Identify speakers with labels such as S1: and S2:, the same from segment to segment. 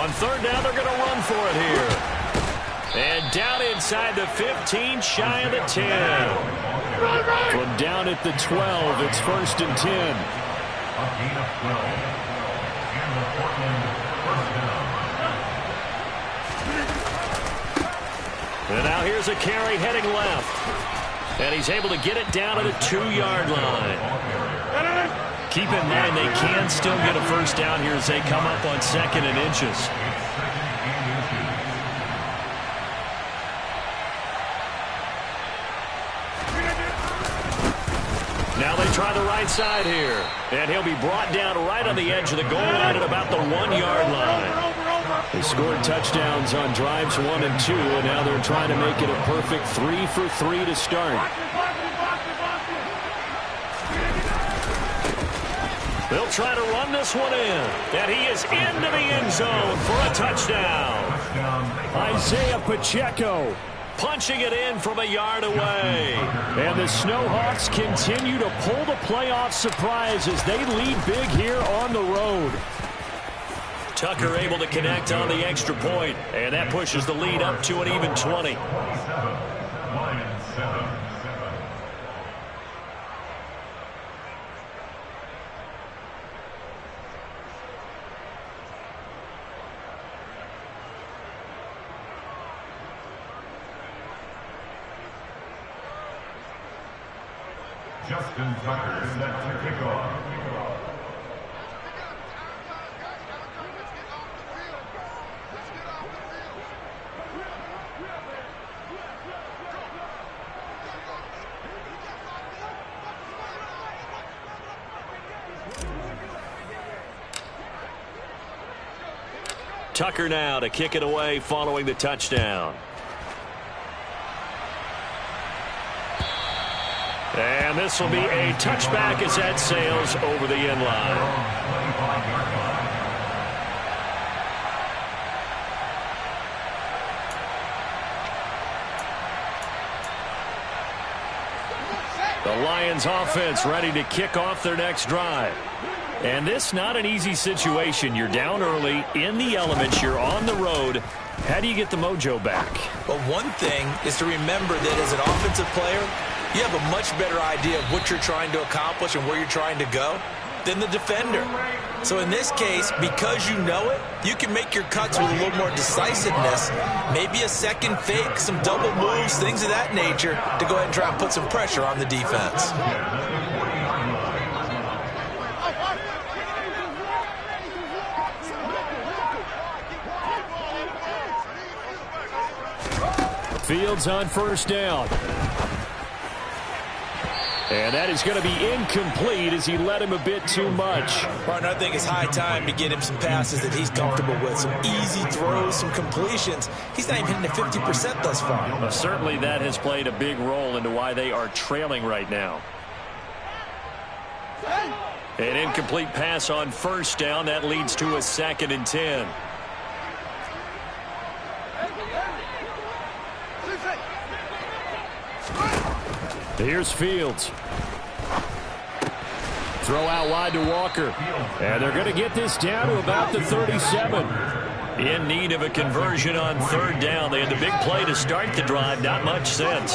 S1: On third down, they're going to run for it here. And down inside the 15, shy of the 10. From down at the 12, it's 1st and 10.
S2: A gain of 12. And the Portland first down.
S1: And now here's a carry heading left. And he's able to get it down to the 2-yard line. Keep in mind they can still get a first down here as they come up on 2nd and inches. Now they try the right side here. And he'll be brought down right on the edge of the goal line at about the 1-yard line. They scored touchdowns on drives 1 and 2, and now they're trying to make it a perfect 3 for 3 to start. They'll try to run this one in. And he is into the end zone for a touchdown. Isaiah Pacheco punching it in from a yard away. And the Snowhawks continue to pull the playoff surprise as they lead big here on the road. Tucker able to connect on the extra point, and that pushes the lead up to an even 20.
S2: Justin Tucker set to kick off.
S1: Tucker now to kick it away following the touchdown. And this will be a touchback as that sails over the end line. The Lions offense ready to kick off their next drive. And this not an easy situation. You're down early, in the elements, you're on the road. How do you get the mojo back?
S3: Well, one thing is to remember that as an offensive player, you have a much better idea of what you're trying to accomplish and where you're trying to go than the defender. So in this case, because you know it, you can make your cuts with a little more decisiveness, maybe a second fake, some double moves, things of that nature, to go ahead and try and put some pressure on the defense.
S1: Fields on first down. And that is going to be incomplete as he led him a bit too much.
S3: Partner, I think it's high time to get him some passes that he's comfortable with. Some easy throws, some completions. He's not even hitting the 50% thus far.
S1: Well, certainly that has played a big role into why they are trailing right now. An incomplete pass on first down. That leads to a 2nd and 10. Here's Fields. Throw out wide to Walker. And they're going to get this down to about the 37. In need of a conversion on third down. They had the big play to start the drive. Not much sense.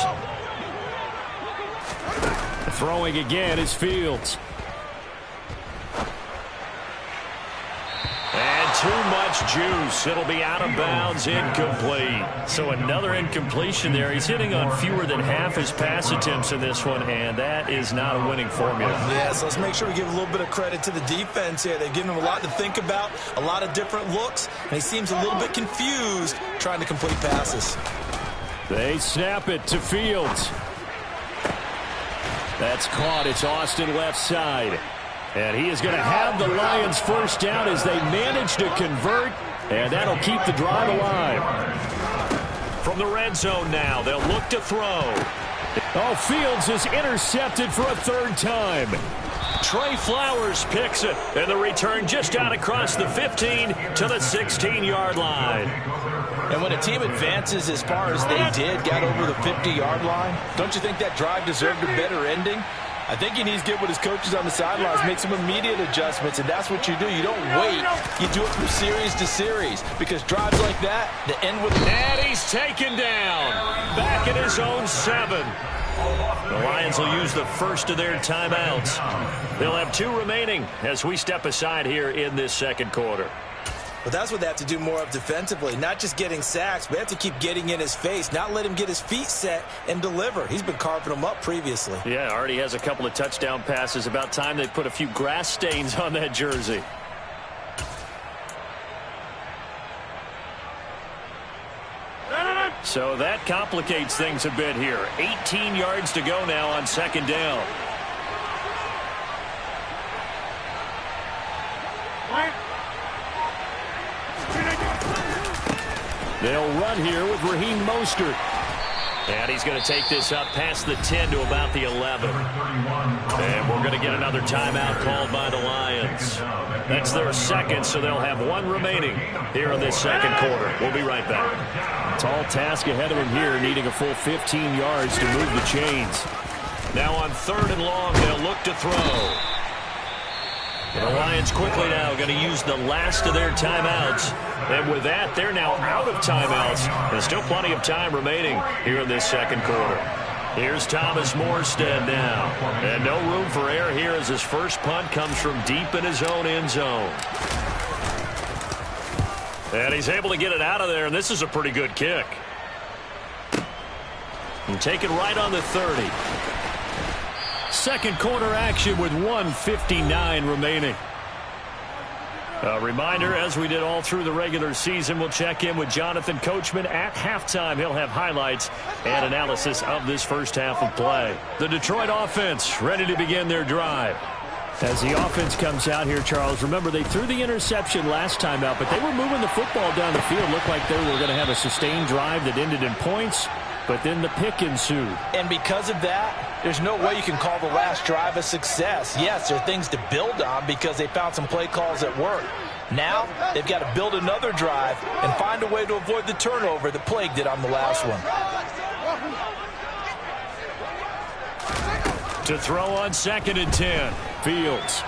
S1: Throwing again is Fields. And too much juice. It'll be out of bounds, incomplete. So another incompletion there. He's hitting on fewer than half his pass attempts in this one, and that is not a winning formula.
S3: Yeah, so let's make sure we give a little bit of credit to the defense here. They've given him a lot to think about, a lot of different looks, and he seems a little bit confused trying to complete passes.
S1: They snap it to Fields. That's caught. It's Austin left side. And he is going to have the Lions first down as they manage to convert, and that'll keep the drive alive. From the red zone now, they'll look to throw. Oh, Fields is intercepted for a third time. Trey Flowers picks it, and the return just out across the 15 to the 16-yard line.
S3: And when a team advances as far as they did, got over the 50-yard line, don't you think that drive deserved a better ending? I think he needs to get with his coaches on the sidelines, make some immediate adjustments, and that's what you do. You don't wait. You do it from series to series, because drives like that, the end with...
S1: And he's taken down. Back at his own 7. The Lions will use the first of their timeouts. They'll have 2 remaining as we step aside here in this second quarter.
S3: But that's what they have to do more of defensively, not just getting sacks, but they have to keep getting in his face, not let him get his feet set and deliver. He's been carving them up previously.
S1: Yeah, already has a couple of touchdown passes. About time they put a few grass stains on that jersey. So that complicates things a bit here. 18 yards to go now on second down. They'll run here with Raheem Mostert. And he's going to take this up past the 10 to about the 11. And we're going to get another timeout called by the Lions. That's their second, so they'll have 1 remaining here in this second quarter. We'll be right back. Tall task ahead of him here, needing a full 15 yards to move the chains. Now on 3rd and long, they'll look to throw. The Lions quickly now going to use the last of their timeouts. And with that, they're now out of timeouts. There's still plenty of time remaining here in this second quarter. Here's Thomas Morstead now. And no room for error here as his first punt comes from deep in his own end zone. And he's able to get it out of there, and this is a pretty good kick. And take it right on the 30. Second quarter action with 1:59 remaining. A reminder, as we did all through the regular season, we'll check in with Jonathan Coachman at halftime. He'll have highlights and analysis of this first half of play. The Detroit offense ready to begin their drive. As the offense comes out here, Charles, remember they threw the interception last time out, but they were moving the football down the field. Looked like they were going to have a sustained drive that ended in points, but then the pick ensued.
S3: And because of that, there's no way you can call the last drive a success. Yes, there are things to build on because they found some play calls that work. Now, they've got to build another drive and find a way to avoid the turnover that plagued it on the last one.
S1: To throw on 2nd and 10. Fields.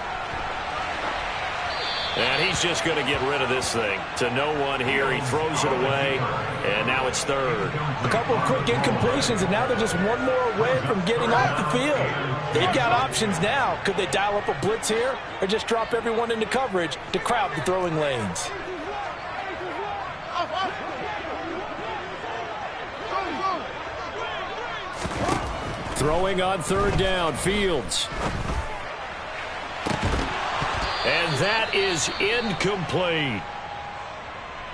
S1: And he's just going to get rid of this thing. To no one here. He throws it away. And now it's 3rd.
S3: A couple of quick incompletions, and now they're just one more away from getting off the field. They've got options now. Could they dial up a blitz here or just drop everyone into coverage to crowd the throwing lanes?
S1: Throwing on 3rd down. Fields. And that is incomplete.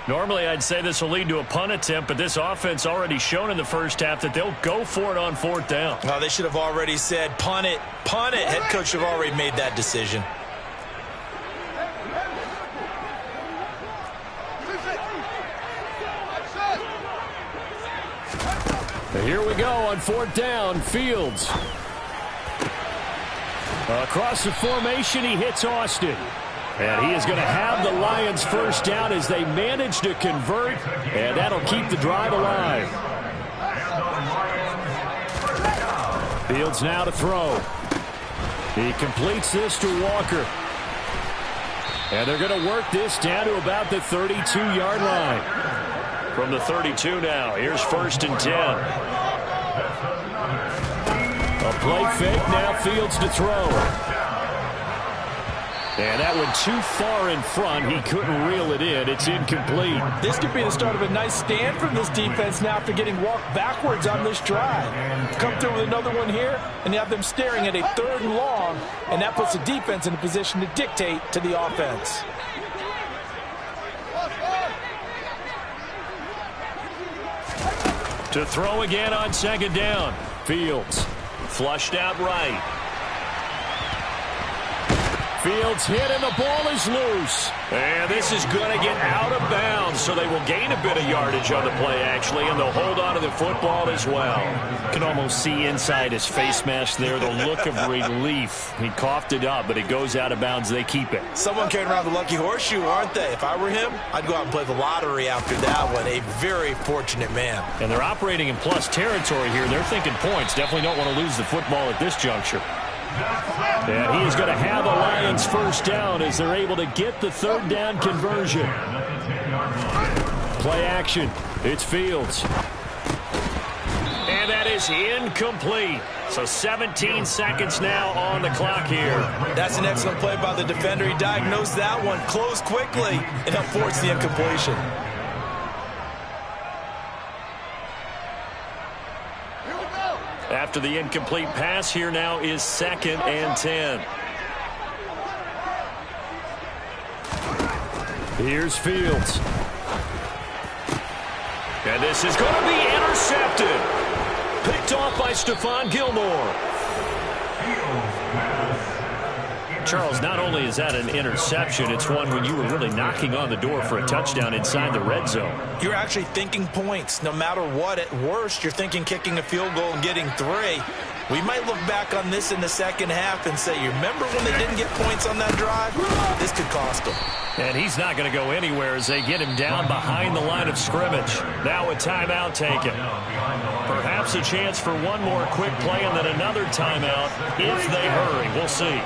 S1: Normally, I'd say this will lead to a punt attempt, but this offense already shown in the first half that they'll go for it on 4th down.
S3: Oh, they should have already said, punt it, punt it. Head coach should have already made that decision.
S1: Here we go on 4th down. Fields. Across the formation, he hits Austin. And he is going to have the Lions first down as they manage to convert, and that'll keep the drive alive. Fields now to throw. He completes this to Walker. And they're going to work this down to about the 32-yard line. From the 32 now, here's 1st and 10. A play fake, now Fields to throw. And that went too far in front. He couldn't reel it in. It's incomplete.
S3: This could be the start of a nice stand from this defense now after getting walked backwards on this drive. Come through with another one here, and you have them staring at a 3rd and long, and that puts the defense in a position to dictate to the offense.
S1: To throw again on 2nd down. Fields flushed out right. Fields hit and the ball is loose. And this is going to get out of bounds, so they will gain a bit of yardage on the play, actually, and they'll hold on to the football as well. You can almost see inside his face mask there the look of relief. He coughed it up, but it goes out of bounds. They keep it.
S3: Someone carrying around the lucky horseshoe, aren't they? If I were him, I'd go out and play the lottery after that one. A very fortunate man.
S1: And they're operating in plus territory here. They're thinking points. Definitely don't want to lose the football at this juncture. And he is going to have a Lions first down as they're able to get the third down conversion. Play action. It's Fields. And that is incomplete. So 17 seconds now on the clock here.
S3: That's an excellent play by the defender. He diagnosed that one, closed quickly, and forced the incompletion.
S1: After the incomplete pass, here now is 2nd and 10. Here's Fields. And this is going to be intercepted. Picked off by Stephon Gilmore. Charles, not only is that an interception, it's one when you were really knocking on the door for a touchdown inside the red zone.
S3: You're actually thinking points. No matter what, at worst, you're thinking kicking a field goal and getting 3. We might look back on this in the second half and say, you remember when they didn't get points on that drive? This could cost them.
S1: And he's not going to go anywhere as they get him down behind the line of scrimmage. Now a timeout taken. Perhaps a chance for one more quick play and then another timeout if they hurry. We'll see.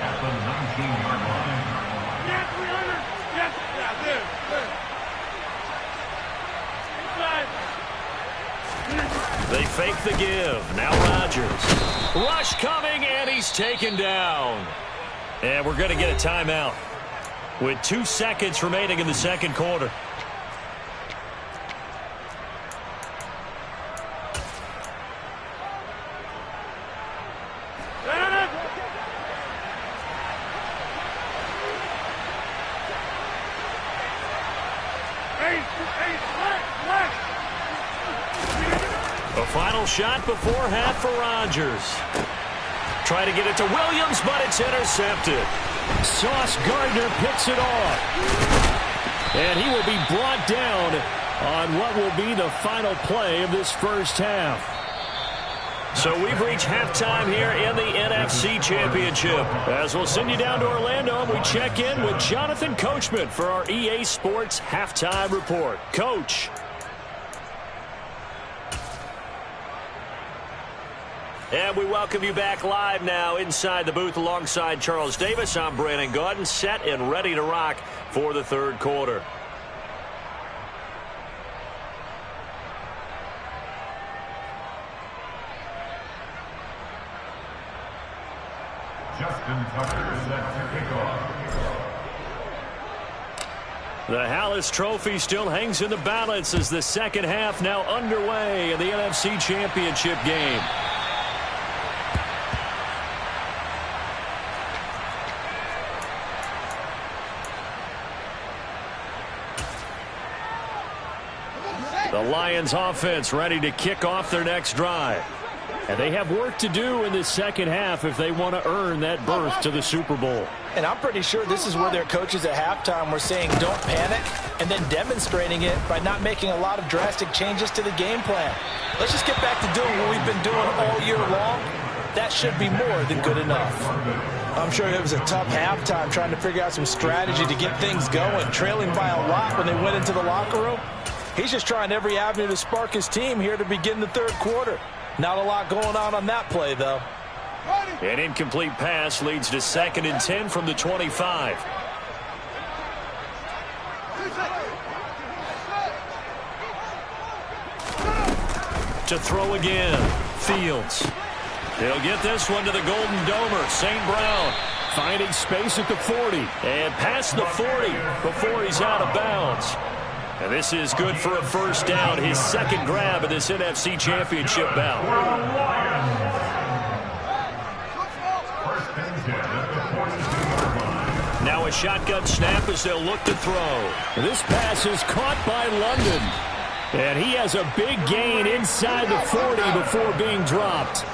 S1: They fake the give. Now Rodgers. Rush coming, and he's taken down. And we're going to get a timeout with 2 seconds remaining in the second quarter. A final shot before half for Rodgers. Try to get it to Williams, but it's intercepted. Sauce Gardner picks it off. And he will be brought down on what will be the final play of this first half. So we've reached halftime here in the NFC Championship. As we'll send you down to Orlando, and we check in with Jonathan Coachman for our EA Sports Halftime Report. Coach. And we welcome you back live now inside the booth alongside Charles Davis. I'm Brandon Gaudin, set and ready to rock for the third quarter.
S2: Justin Tucker set to kick off.
S1: The Hallis Trophy still hangs in the balance as the second half now underway in the NFC Championship game. The Lions offense ready to kick off their next drive. And they have work to do in this second half if they want to earn that berth to the Super Bowl.
S3: And I'm pretty sure this is where their coaches at halftime were saying don't panic and then demonstrating it by not making a lot of drastic changes to the game plan. Let's just get back to doing what we've been doing all year long. That should be more than good enough. I'm sure it was a tough halftime trying to figure out some strategy to get things going, trailing by a lot when they went into the locker room. He's just trying every avenue to spark his team here to begin the third quarter. Not a lot going on that play, though.
S1: An incomplete pass leads to 2nd and 10 from the 25. To throw again, Fields. He'll get this one to the Golden Domer, St. Brown. Finding space at the 40. And past the 40 before he's out of bounds. And this is good for a first down, his second grab of this NFC Championship bout. Now a shotgun snap as they'll look to throw. This pass is caught by London. And he has a big gain inside the 40 before being dropped.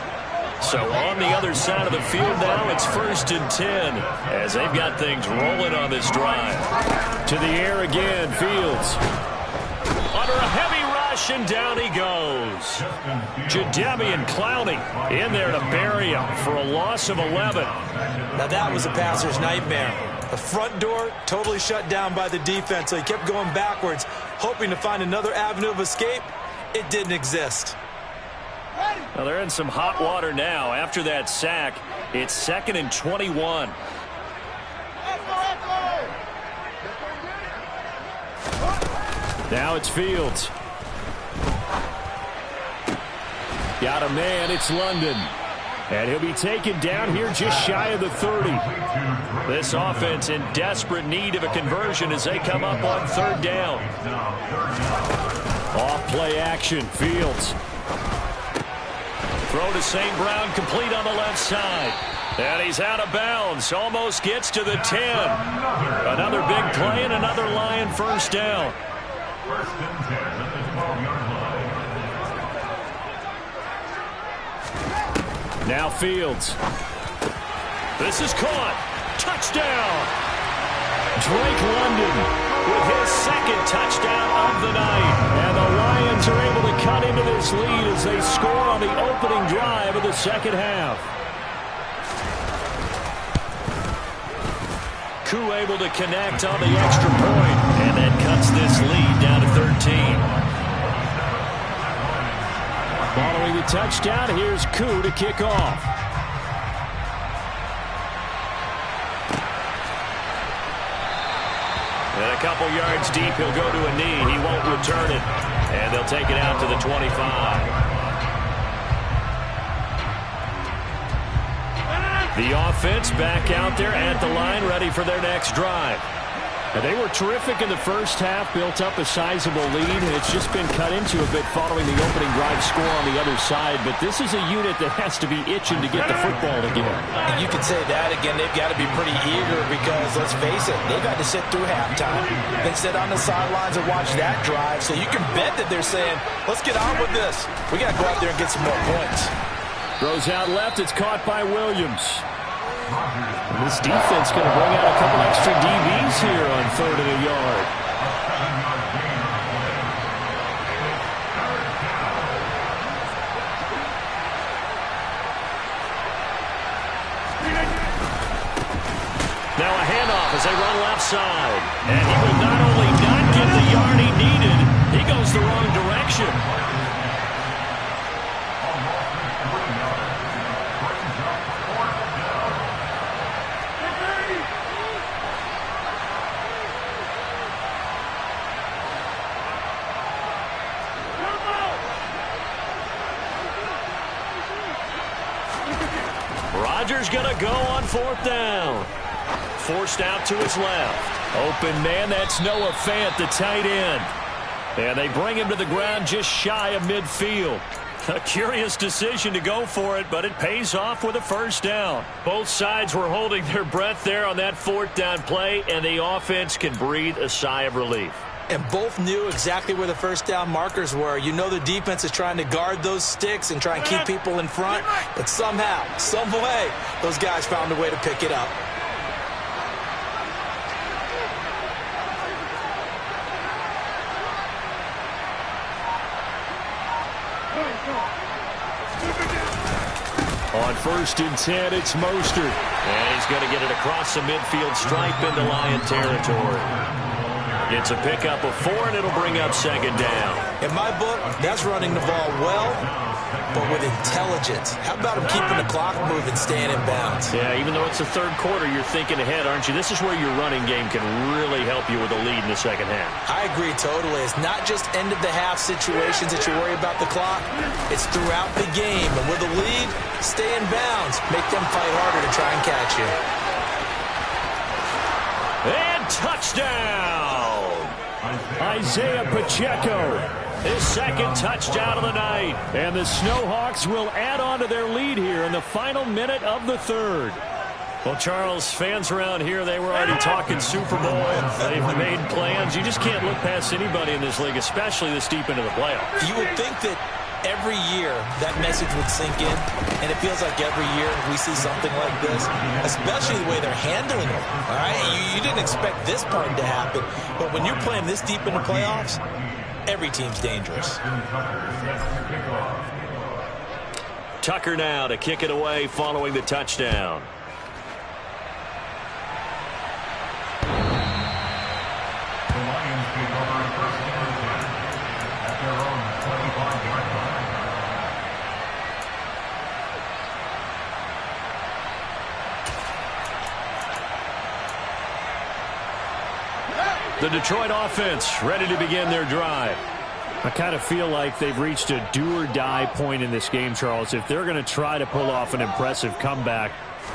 S1: So on the other side of the field now, it's 1st and 10 as they've got things rolling on this drive. To the air again, Fields. Under a heavy rush, and down he goes. Jadeveon Clowney in there to bury him for a loss of 11.
S3: Now that was a passer's nightmare. The front door totally shut down by the defense, so he kept going backwards, hoping to find another avenue of escape. It didn't exist.
S1: Well, they're in some hot water now after that sack. It's 2nd and 21. Now it's Fields. Got a man, it's London. And he'll be taken down here just shy of the 30. This offense in desperate need of a conversion as they come up on 3rd down. Off play action, Fields. Throw to St. Brown, complete on the left side. And he's out of bounds, almost gets to the 10. Another big play and another Lion first down.
S2: First and 10 at the 12-yard line.
S1: Now Fields. This is caught. Touchdown. Drake London with his 2nd touchdown of the night. And the Lions are able to cut into this lead as they score on the opening drive of the 2nd half. Koo able to connect on the extra point, and that cuts this lead down to 13. Following the touchdown, here's Koo to kick off. And a couple yards deep, he'll go to a knee. He won't return it, and they'll take it out to the 25. The offense back out there at the line, ready for their next drive. And they were terrific in the first half, built up a sizable lead, and it's just been cut into a bit following the opening drive score on the other side. But this is a unit that has to be itching to get the football again.
S3: And you can say that again. They've got to be pretty eager because, let's face it, they've had to sit through halftime, then sit on the sidelines and watch that drive. So you can bet that they're saying, let's get on with this. We got to go out there and get some more points.
S1: Throws out left. It's caught by Williams. And this defense going to bring out a couple extra DBs here on 3rd and a yard. Now a handoff as they run left side. And he will not only not get the yard he needed, he goes the wrong direction. Rodgers going to go on 4th down. Forced out to his left. Open man, that's Noah Fant, the tight end. And they bring him to the ground just shy of midfield. A curious decision to go for it, but it pays off with a first down. Both sides were holding their breath there on that 4th down play, and the offense can breathe a sigh of relief.
S3: And both knew exactly where the first down markers were. You know the defense is trying to guard those sticks and try and keep people in front. But somehow, some way, those guys found a way to pick it up.
S1: On 1st and 10, it's Mostert. And he's going to get it across the midfield stripe into Lion territory. It's a pickup of 4, and it'll bring up 2nd down.
S3: In my book, that's running the ball well, but with intelligence. How about him keeping the clock moving, staying in bounds?
S1: Yeah, even though it's the 3rd quarter, you're thinking ahead, aren't you? This is where your running game can really help you with a lead in the 2nd half.
S3: I agree totally. It's not just end-of-the-half situations that you worry about the clock. It's throughout the game. And with a lead, stay in bounds. Make them fight harder to try and catch you.
S1: And touchdown! Isaiah Pacheco, his 2nd touchdown of the night. And the Snowhawks will add on to their lead here in the final minute of the 3rd. Well, Charles, fans around here, they were already talking Super Bowl. They've made plans. You just can't look past anybody in this league, especially this deep into the playoffs.
S3: You would think that every year that message would sink in, and it feels like every year we see something like this, especially the way they're handling it. All right, you didn't expect this part to happen, but when you're playing this deep in the playoffs, every team's dangerous.
S1: Tucker now to kick it away following the touchdown.
S2: The Lions take over first and 10 at their own 25-yard line.
S1: The Detroit offense ready to begin their drive. I kind of feel like they've reached a do-or-die point in this game, Charles. If they're going to try to pull off an impressive comeback,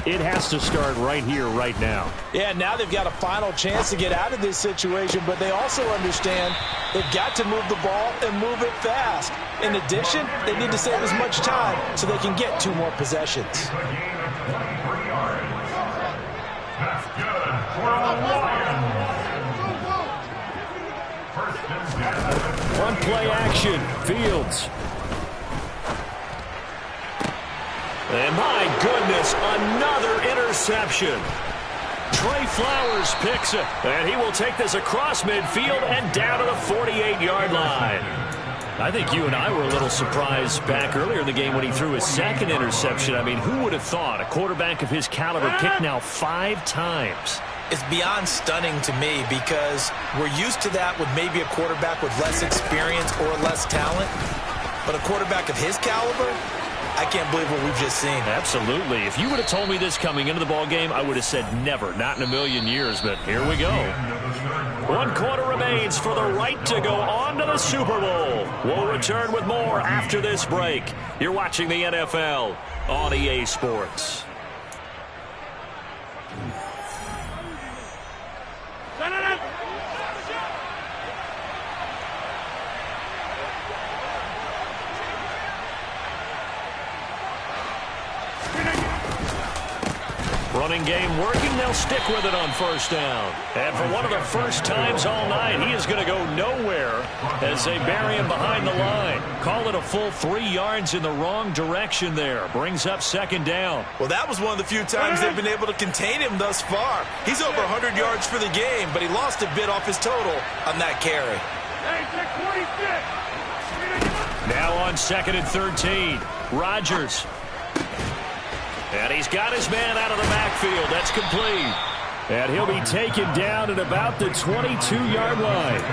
S1: it has to start right here, right now.
S3: Yeah, now they've got a final chance to get out of this situation, but they also understand they've got to move the ball and move it fast. In addition, they need to save as much time so they can get 2 more possessions.
S2: That's good for the Lions. First and 10.
S1: One play action, Fields. And my goodness, another interception. Trey Flowers picks it, and he will take this across midfield and down to the 48-yard line. I think you and I were a little surprised back earlier in the game when he threw his second interception. I mean, who would have thought a quarterback of his caliber picked now 5 times?
S3: It's beyond stunning to me because we're used to that with maybe a quarterback with less experience or less talent. But a quarterback of his caliber, I can't believe what we've just seen.
S1: Absolutely. If you would have told me this coming into the ball game, I would have said never, not in a million years. But here we go. 1 quarter remains for the right to go on to the Super Bowl. We'll return with more after this break. You're watching the NFL on EA Sports. Running game working. They'll stick with it on first down. And for one of the first times all night, he is going to go nowhere as they bury him behind the line. Call it a full 3 yards in the wrong direction there. Brings up second down.
S3: Well, that was one of the few times they've been able to contain him thus far. He's over 100 yards for the game, but he lost a bit off his total on that carry.
S1: Now on 2nd and 13. Rodgers. And he's got his man out of the backfield. That's complete. And he'll be taken down at about the 22-yard line.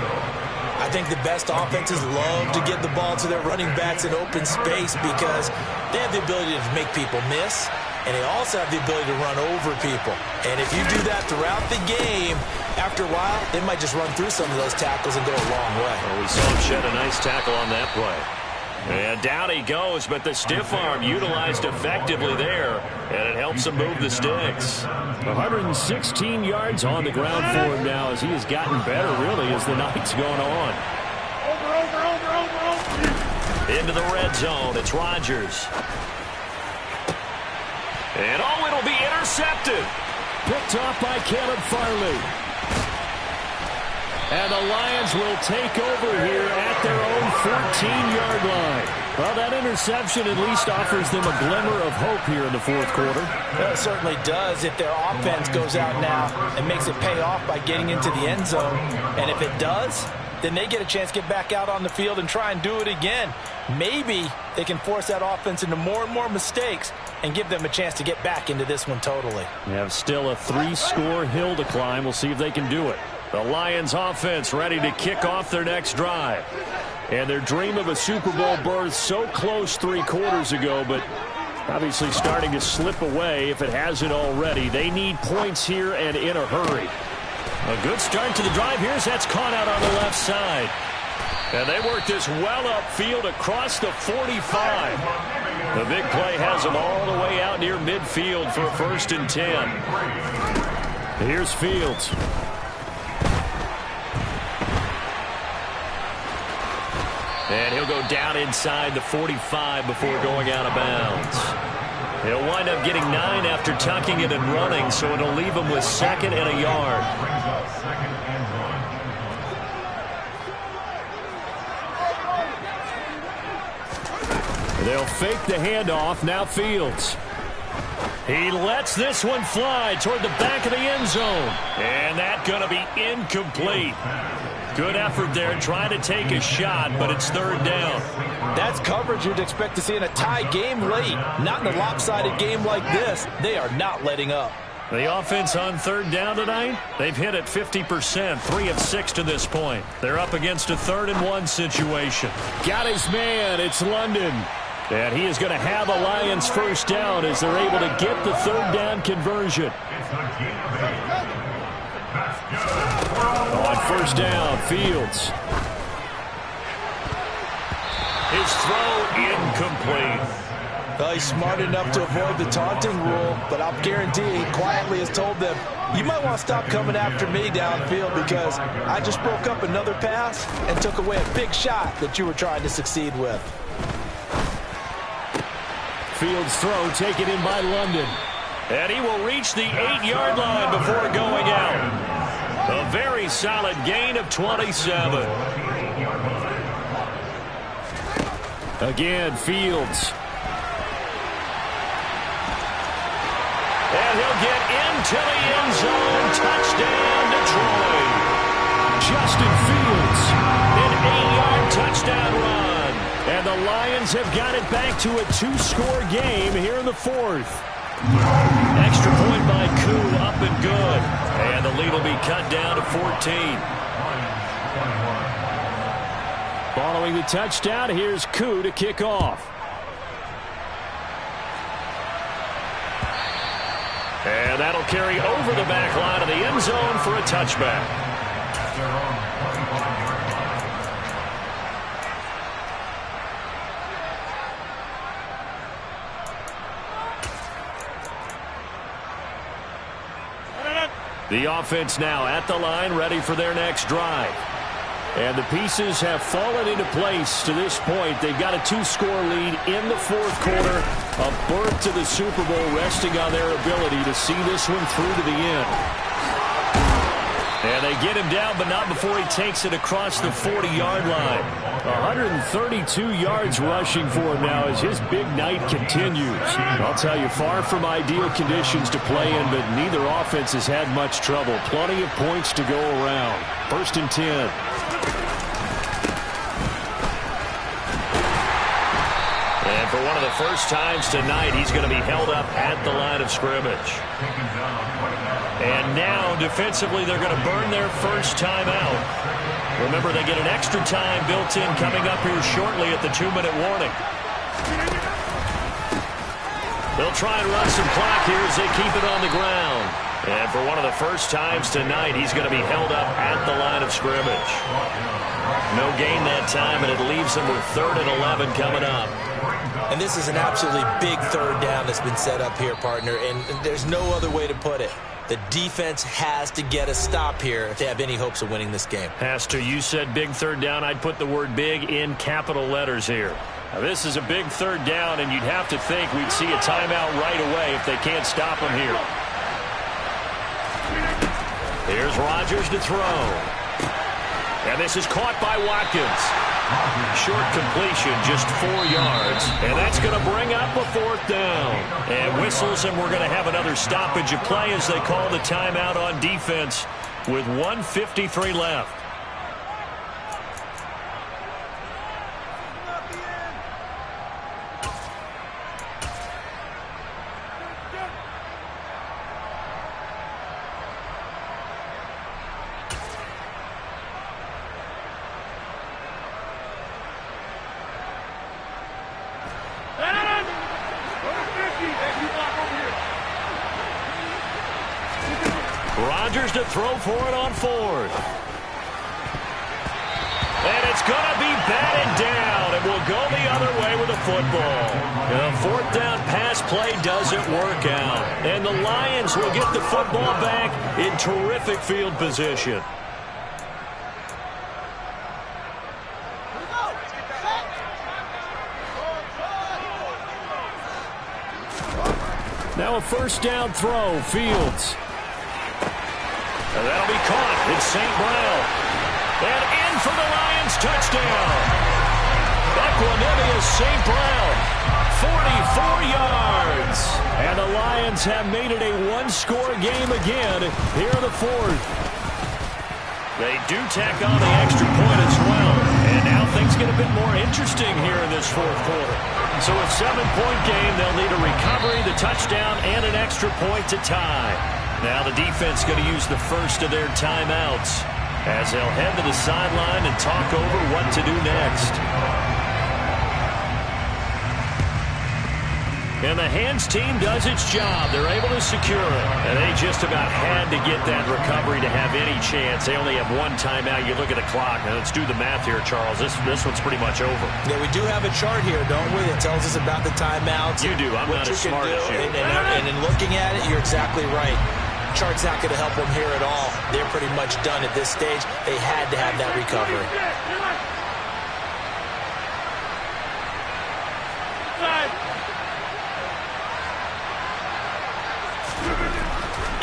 S3: I think the best offenses love to get the ball to their running backs in open space because they have the ability to make people miss, and they also have the ability to run over people. And if you do that throughout the game, after a while, they might just run through some of those tackles and go a long way.
S1: Well, we saw him shed a nice tackle on that play. And down he goes, but the stiff arm utilized effectively there, and it helps him move the sticks. 116 yards on the ground for him now as he has gotten better, really, as the night's gone on. Into the red zone, it's Rodgers. And it'll be intercepted. Picked off by Caleb Farley. And the Lions will take over here at their own 14-yard line. Well, that interception at least offers them a glimmer of hope here in the 4th quarter.
S3: Well, it certainly does if their offense goes out now and makes it pay off by getting into the end zone. And if it does, then they get a chance to get back out on the field and try and do it again. Maybe they can force that offense into more and more mistakes and give them a chance to get back into this one totally.
S1: They have still a 3-score hill to climb. We'll see if they can do it. The Lions offense ready to kick off their next drive. And their dream of a Super Bowl berth so close 3 quarters ago, but obviously starting to slip away if it hasn't already. They need points here and in a hurry. A good start to the drive. Here's that's caught out on the left side. And they work this well upfield across the 45. The big play has them all the way out near midfield for a 1st and 10. Here's Fields. And he'll go down inside the 45 before going out of bounds. He'll wind up getting 9 after tucking it and running, so it'll leave him with 2nd and a yard. They'll fake the handoff. Now Fields. He lets this one fly toward the back of the end zone. And that's going to be incomplete. Good effort there trying to take a shot, but it's 3rd down.
S3: That's coverage you'd expect to see in a tie game late. Not in a lopsided game like this. They are not letting up.
S1: The offense on 3rd down tonight, they've hit it 50%, 3 of 6 to this point. They're up against a 3rd and 1 situation. Got his man, it's London. And he is going to have a Lions 1st down as they're able to get the 3rd down conversion. On first down. Fields. His throw incomplete.
S3: Well, he's smart enough to avoid the taunting rule, but I'll guarantee he quietly has told them, you might want to stop coming after me downfield because I just broke up another pass and took away a big shot that you were trying to succeed with.
S1: Fields' throw taken in by London. And he will reach the 8-yard line before going out. A very solid gain of 27. Again, Fields. And he'll get into the end zone. Touchdown, Detroit. Justin Fields, an 8-yard touchdown run. And the Lions have got it back to a 2-score game here in the fourth. Extra point by Koo, up and good. And the lead will be cut down to 14. Following the touchdown, here's Koo to kick off. And that'll carry over the back line of the end zone for a touchback. The offense now at the line, ready for their next drive. And the pieces have fallen into place to this point. They've got a 2-score lead in the fourth quarter. A berth to the Super Bowl resting on their ability to see this one through to the end. And they get him down, but not before he takes it across the 40-yard line. 132 yards rushing for him now as his big night continues. I'll tell you, far from ideal conditions to play in, but neither offense has had much trouble. Plenty of points to go around. 1st and 10. And for one of the first times tonight, he's going to be held up at the line of scrimmage. And now, defensively, they're going to burn their first timeout. Remember, they get an extra time built in coming up here shortly at the 2-minute warning. They'll try and run some clock here as they keep it on the ground. And for one of the first times tonight, he's going to be held up at the line of scrimmage. No gain that time, and it leaves them with 3rd and 11 coming up.
S3: And this is an absolutely big third down that's been set up here, partner, and there's no other way to put it. The defense has to get a stop here if they have any hopes of winning this game.
S1: Pastor, you said big third down. I'd put the word big in capital letters here. Now, this is a big third down, and you'd have to think we'd see a timeout right away if they can't stop him here. Here's Rodgers to throw. And this is caught by Watkins. Short completion, just 4 yards. And that's going to bring up a 4th down. And whistles, and we're going to have another stoppage of play as they call the timeout on defense with 1:53 left. Rodgers to throw for it on 4th. And it's going to be batted down, and we'll go the other way with the football. The 4th down pass play doesn't work out. And the Lions will get the football back in terrific field position. Now a 1st down throw, Fields. And that'll be caught. It's St. Brown. And in for the Lions touchdown. Equanimous St. Brown. 44 yards. And the Lions have made it a 1-score game again here in the 4th. They do tack on the extra point as well. And now things get a bit more interesting here in this 4th quarter. So a 7-point game, they'll need a recovery, the touchdown, and an extra point to tie. Now the defense going to use the first of their timeouts as they'll head to the sideline and talk over what to do next. And the hands team does its job. They're able to secure it. And they just about had to get that recovery to have any chance. They only have one timeout. You look at the clock. Now let's do the math here, Charles. This one's pretty much over.
S3: Yeah, we do have a chart here, don't we, that tells us about the timeouts.
S1: You do. I'm not as smart as you.
S3: And in looking at it, you're exactly right. Chart's not going to help them here at all. They're pretty much done at this stage. They had to have that recovery.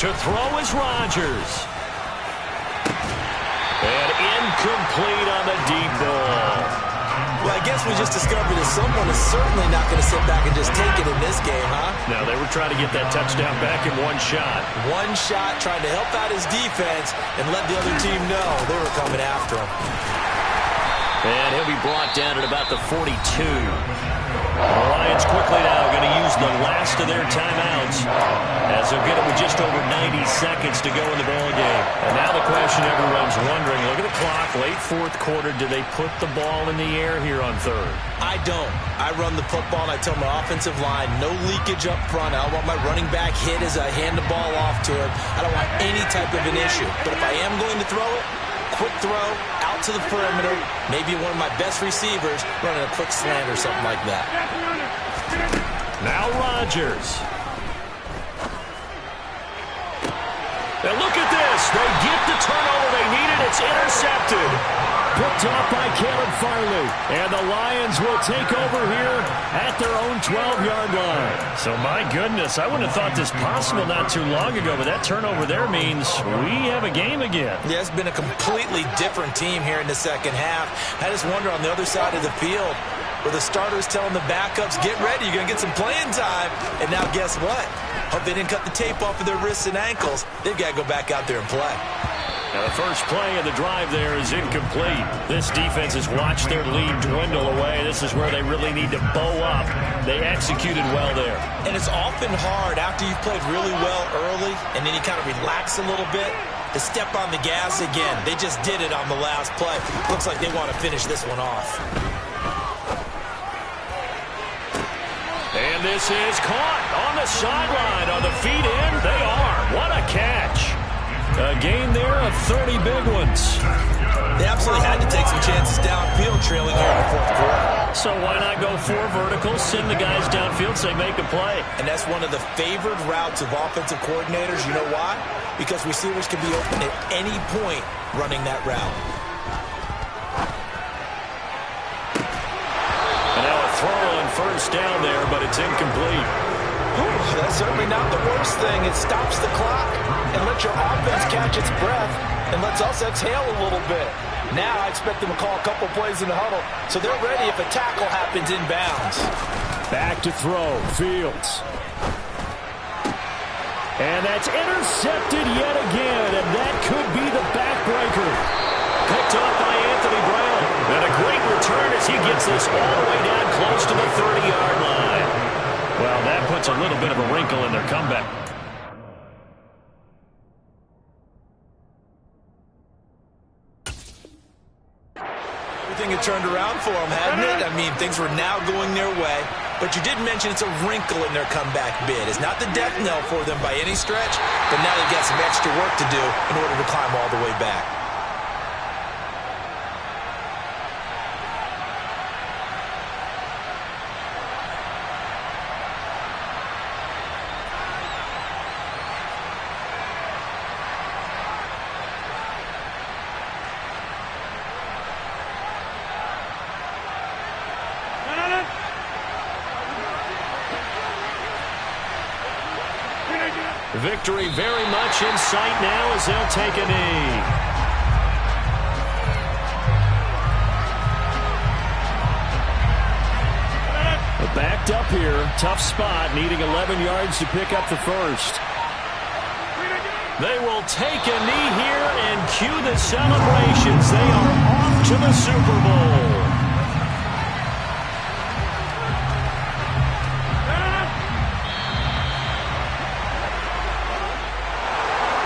S1: To throw is Rodgers. And incomplete on the deep ball.
S3: Well, I guess we just discovered that someone is certainly not going to sit back and just take it in this game, huh?
S1: No, they were trying to get that touchdown back in one shot.
S3: One shot, trying to help out his defense and let the other team know they were coming after him.
S1: And he'll be brought down at about the 42. The Lions quickly now going to use the last of their timeouts as they'll get it with just over 90 seconds to go in the ballgame. And now the question everyone's wondering, look at the clock, late fourth quarter, do they put the ball in the air here on third?
S3: I don't. I run the football and I tell my offensive line, no leakage up front. I don't want my running back hit as I hand the ball off to him. I don't want any type of an issue. But if I am going to throw it, quick throw, out to the perimeter, maybe one of my best receivers running a quick slant or something like that.
S1: Now Rodgers. And look at this. They get the turnover they needed. It's intercepted. Picked off by Caleb Farley. And the Lions will take over here at their own 12-yard line. So, my goodness, I wouldn't have thought this possible not too long ago, but that turnover there means we have a game again.
S3: Yeah, it's been a completely different team here in the second half. I just wonder on the other side of the field where the starters telling the backups, get ready, you're going to get some playing time. And now guess what? Hope they didn't cut the tape off of their wrists and ankles. They've got to go back out there and play.
S1: Now the first play of the drive there is incomplete. This defense has watched their lead dwindle away. This is where they really need to bow up. They executed well there.
S3: And it's often hard after you've played really well early and then you kind of relax a little bit to step on the gas again. They just did it on the last play. Looks like they want to finish this one off.
S1: And this is caught on the sideline. On the feet in, they are. What a catch. A game there of 30 big ones.
S3: They absolutely had to take some chances downfield trailing here in the fourth quarter.
S1: So why not go 4 verticals, send the guys downfield, say make a play.
S3: And that's one of the favored routes of offensive coordinators. You know why? Because receivers can be open at any point running that route.
S1: And now a throw on first down there, but it's incomplete.
S3: That's certainly not the worst thing. It stops the clock and lets your offense catch its breath and lets us exhale a little bit. Now I expect them to call a couple plays in the huddle so they're ready if a tackle happens inbounds.
S1: Back to throw, Fields. And that's intercepted yet again, and that could be the backbreaker. Picked up by Anthony Brown. And a great return as he gets this all the way down close to the 30-yard line. Well, that puts a little bit of a wrinkle in their comeback.
S3: Everything had turned around for them, hadn't it? I mean, things were now going their way. But you did mention it's a wrinkle in their comeback bid. It's not the death knell for them by any stretch, but now they've got some extra work to do in order to climb all the way back.
S1: Victory very much in sight now as they'll take a knee. Backed up here, tough spot, needing 11 yards to pick up the first. They will take a knee here and cue the celebrations. They are off to the Super Bowl.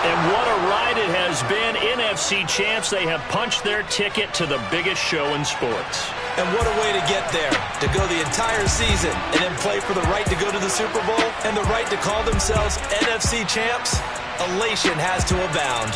S1: And what a ride it has been. NFC champs, they have punched their ticket to the biggest show in sports.
S3: And what a way to get there, to go the entire season and then play for the right to go to the Super Bowl and the right to call themselves NFC champs. Elation has to abound.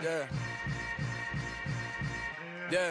S4: Yeah.